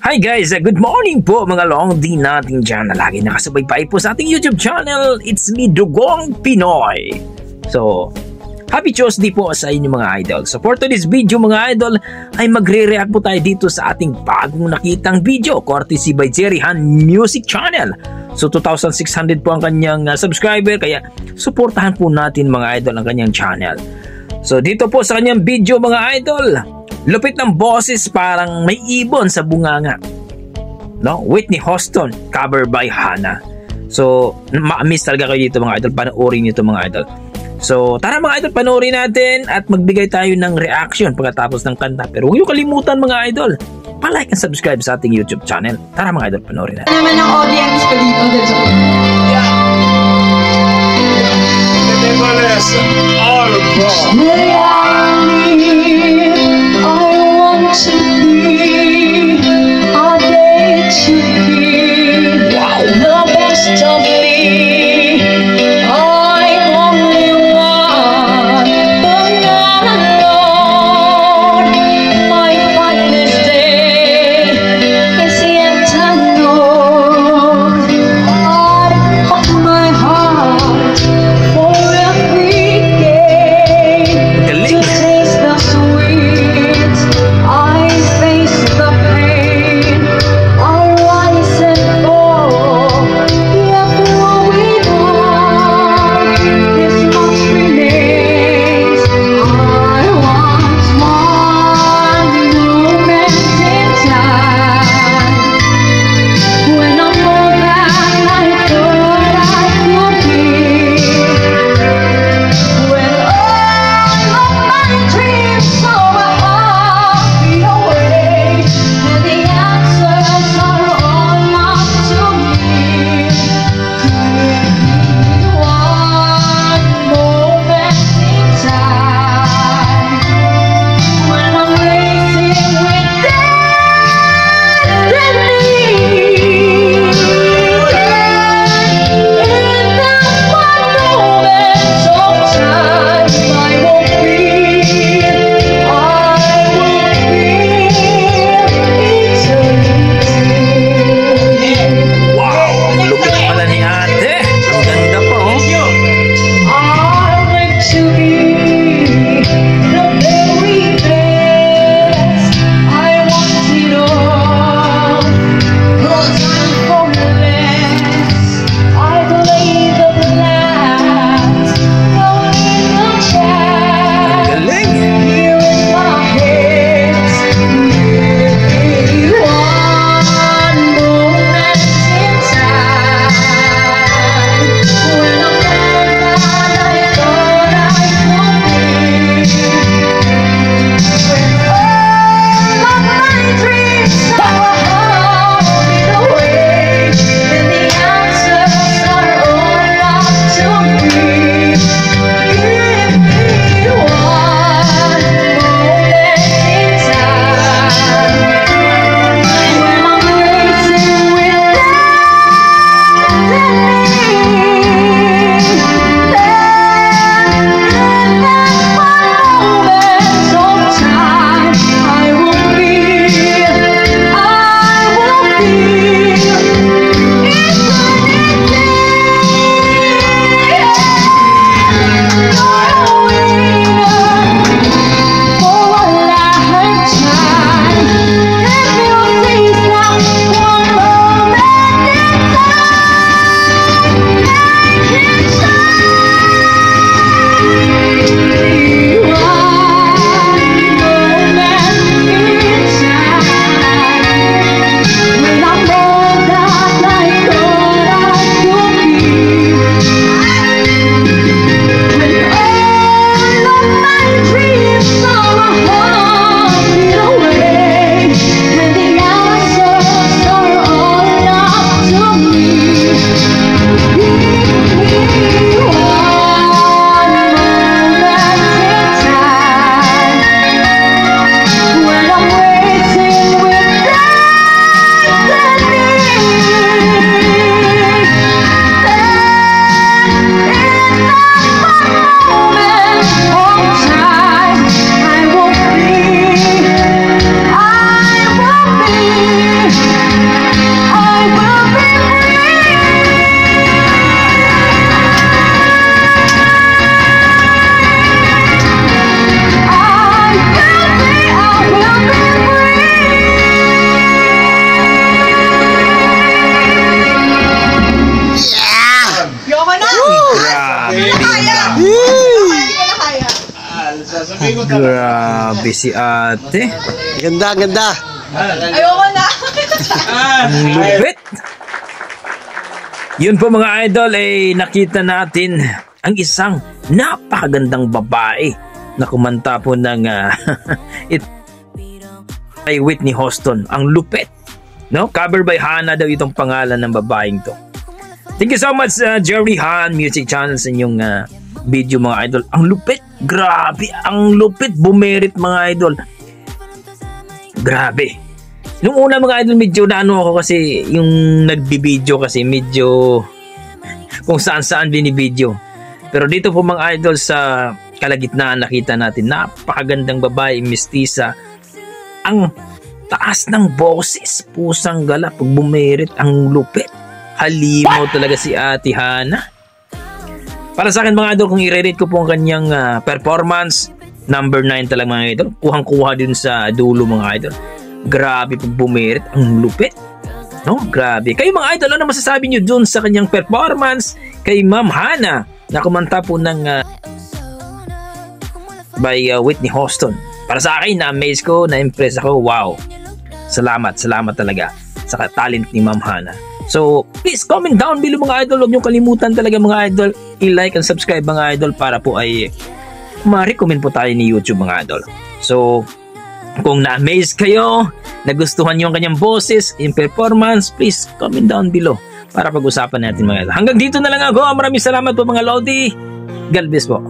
Hi guys, good morning po mga long din natin dyan na lagi nakasubaybay po sa ating YouTube channel. It's me, Dugong Pinoy. So, happy Tuesday po sa inyo mga idol. So for today's video mga idol ay magre-react po tayo dito sa ating bagong nakitang video courtesy by Jerry Han Music Channel. So 2,600 po ang kanyang subscriber, kaya suportahan po natin mga idol ang kanyang channel. So dito po sa kanyang video mga idol, lupit ng boses parang may ibon sa bunganga. No? Whitney Houston, cover by Hannah. So, ma-miss talaga kayo dito mga idol. Panoorin nyo ito mga idol. So, tara mga idol, panoorin natin at magbigay tayo ng reaction pagkatapos ng kanta. Pero huwag nyo kalimutan mga idol, pa-like and subscribe sa ating YouTube channel. Tara mga idol, panoorin natin. Naman ang audience ko dito. Yeah. All across. Sabihin ko talaga. Grabe si ate. Ganda, ganda. Ayoko na. Ang lupit. Yun po mga idol, nakita natin ang isang napakagandang babae na kumanta po ng ay Whitney Houston. Ang lupit. No? Cover by Hana daw itong pangalan ng babaeng to. Thank you so much Jerry Han Music Channel sa inyong video mga idol. Ang lupit. Grabe. Ang lupit. Bumerit mga idol. Grabe. Nung una mga idol medyo naano ako kasi yung nagbibideo kasi medyo kung saan binibideo. Pero dito po mga idol sa kalagitnaan nakita natin napakagandang babae, mestiza. Ang taas ng boses, pusang gala pag bumerit, ang lupit. Halimaw talaga si Ate Hana. Para sa akin mga idol, kung i-rate ko po ang kanyang performance, number 9 talaga mga idol. Kuhang-kuha din sa dulo mga idol. Grabe pag bumerit, ang lupit. No? Grabe. Kayo mga idol, ano masasabi nyo dun sa kanyang performance kay Ma'am Hana na kumanta po ng by Whitney Houston? Para sa akin, na-amaze ko, na-impress ako. Wow. Salamat talaga sa talent ni Ma'am Hana. So, please comment down below mga idol. Huwag nyo kalimutan talaga mga idol, i-like and subscribe mga idol para po ay ma-recommend po tayo ni YouTube mga idol. So, kung na-amaze kayo, nagustuhan nyo ang kanyang boses, yung performance, please comment down below para pag-usapan natin mga idol. Hanggang dito na lang ako. Maraming salamat po mga Lodi. God bless po.